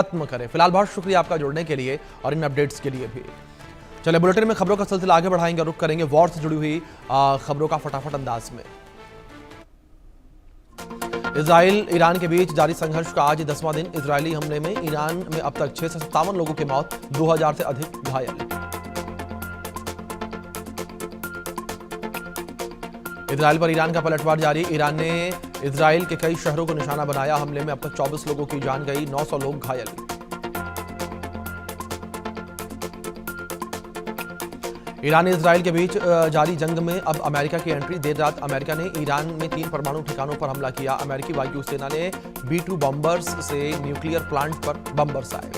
खत्म करें। फिलहाल बहुत शुक्रिया आपका जुड़ने के लिए और इन अपडेट्स के लिए भी। चले बुलेटिन में खबरों का सिलसिला आगे बढ़ाएंगे, रुख करेंगे वॉर से जुड़ी हुई खबरों का फटाफट अंदाज में। इजराइल ईरान के बीच जारी संघर्ष का आज 10वां दिन। इजरायली हमले में ईरान में अब तक 6 से 57 लोगों की मौत, 2000 से अधिक घायल। इजराइल पर ईरान का पलटवार जारी। ईरान ने इजराइल के कई शहरों को निशाना बनाया। हमले में अब तक 24 लोगों की जान गई, 900 लोग घायल। ईरान इजराइल के बीच जारी जंग में अब अमेरिका की एंट्री। देर रात अमेरिका ने ईरान में 3 परमाणु ठिकानों पर हमला किया। अमेरिकी वायुसेना ने B-2 बॉम्बर्स से न्यूक्लियर प्लांट पर बम बरसाए।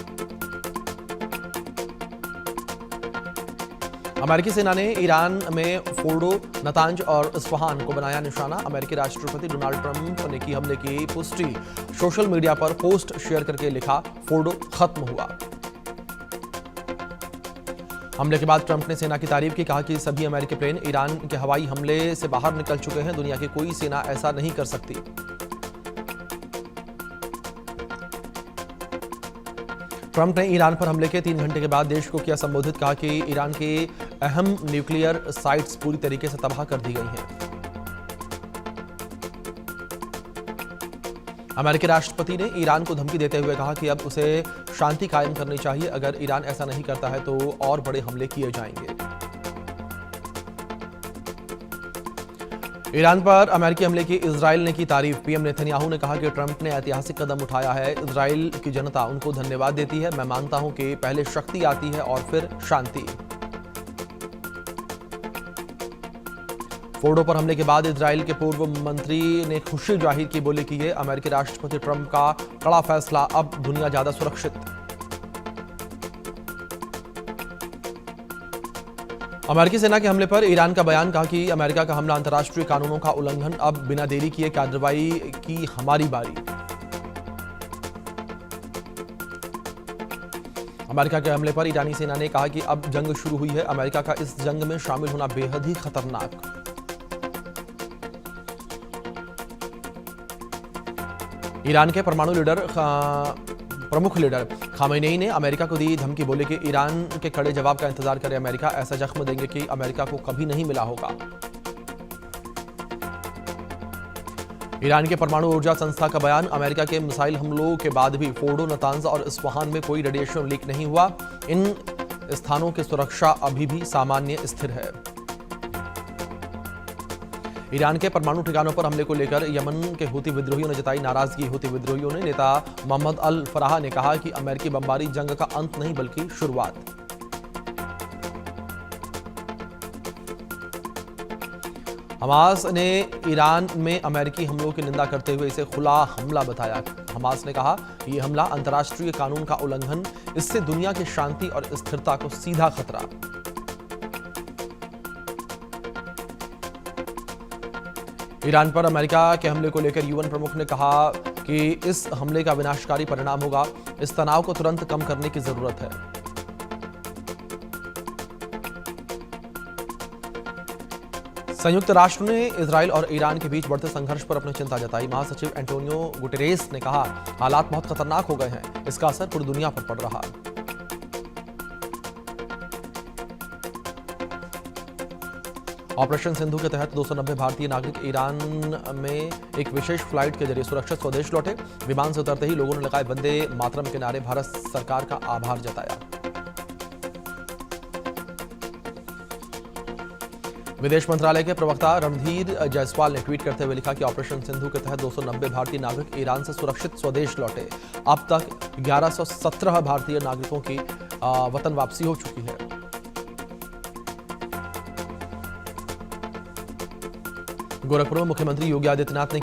अमेरिकी सेना ने ईरान में फोर्डो, नतांज और इस्फहान को बनाया निशाना। अमेरिकी राष्ट्रपति डोनाल्ड ट्रंप ने की हमले की पुष्टि। सोशल मीडिया पर पोस्ट शेयर करके लिखा, फोर्डो खत्म हुआ। हमले के बाद ट्रंप ने सेना की तारीफ की, कहा कि सभी अमेरिकी प्लेन ईरान के हवाई हमले से बाहर निकल चुके हैं। दुनिया की कोई सेना ऐसा नहीं कर सकती। ट्रंप ने ईरान पर हमले के 3 घंटे के बाद देश को किया संबोधित, कहा कि ईरान की अहम न्यूक्लियर साइट्स पूरी तरीके से तबाह कर दी गई हैं। अमेरिकी राष्ट्रपति ने ईरान को धमकी देते हुए कहा कि अब उसे शांति कायम करनी चाहिए। अगर ईरान ऐसा नहीं करता है तो और बड़े हमले किए जाएंगे। ईरान पर अमेरिकी हमले की इजराइल ने की तारीफ। पीएम नेतन्याहू ने कहा कि ट्रंप ने ऐतिहासिक कदम उठाया है। इजराइल की जनता उनको धन्यवाद देती है। मैं मानता हूं कि पहले शक्ति आती है और फिर शांति। फोर्डो पर हमले के बाद इजराइल के पूर्व मंत्री ने खुशी जाहिर की, बोले कि ये अमेरिकी राष्ट्रपति ट्रंप का कड़ा फैसला, अब दुनिया ज्यादा सुरक्षित। अमेरिकी सेना के हमले पर ईरान का बयान, कहा कि अमेरिका का हमला अंतर्राष्ट्रीय कानूनों का उल्लंघन, अब बिना देरी किए कार्रवाई की हमारी बारी। अमेरिका के हमले पर ईरानी सेना ने कहा कि अब जंग शुरू हुई है। अमेरिका का इस जंग में शामिल होना बेहद ही खतरनाक। ईरान के परमाणु प्रमुख लीडर खामेनेई ने अमेरिका को दी धमकी, बोले कि ईरान के कड़े जवाब का इंतजार करे अमेरिका। ऐसा जख्म देंगे कि अमेरिका को कभी नहीं मिला होगा। ईरान के परमाणु ऊर्जा संस्था का बयान, अमेरिका के मिसाइल हमलों के बाद भी फोर्डो, नतांज और इस्फहान में कोई रेडिएशन लीक नहीं हुआ। इन स्थानों की सुरक्षा अभी भी सामान्य स्थिर है। ईरान के परमाणु ठिकानों पर हमले को लेकर यमन के हूती विद्रोहियों ने जताई नाराजगी। हूती विद्रोहियों ने नेता मोहम्मद अल फराह ने कहा कि अमेरिकी बमबारी जंग का अंत नहीं बल्कि शुरुआत। हमास ने ईरान में अमेरिकी हमलों की निंदा करते हुए इसे खुला हमला बताया। हमास ने कहा कि यह हमला अंतर्राष्ट्रीय कानून का उल्लंघन, इससे दुनिया की शांति और स्थिरता को सीधा खतरा। ईरान पर अमेरिका के हमले को लेकर यूएन प्रमुख ने कहा कि इस हमले का विनाशकारी परिणाम होगा। इस तनाव को तुरंत कम करने की जरूरत है। संयुक्त राष्ट्र ने इजराइल और ईरान के बीच बढ़ते संघर्ष पर अपनी चिंता जताई। महासचिव एंटोनियो गुटेरेस ने कहा, हालात बहुत खतरनाक हो गए हैं, इसका असर पूरी दुनिया पर पड़ रहा है। ऑपरेशन सिंधु के तहत 290 भारतीय नागरिक ईरान में एक विशेष फ्लाइट के जरिए सुरक्षित स्वदेश लौटे। विमान से उतरते ही लोगों ने लगाए वंदे मातरम के नारे, भारत सरकार का आभार जताया। विदेश मंत्रालय के प्रवक्ता रणधीर जायसवाल ने ट्वीट करते हुए लिखा कि ऑपरेशन सिंधु के तहत 290 भारतीय नागरिक ईरान से सुरक्षित स्वदेश लौटे। अब तक 1117 भारतीय नागरिकों की वतन वापसी हो चुकी है। गोरखपुर में मुख्यमंत्री योगी आदित्यनाथ ने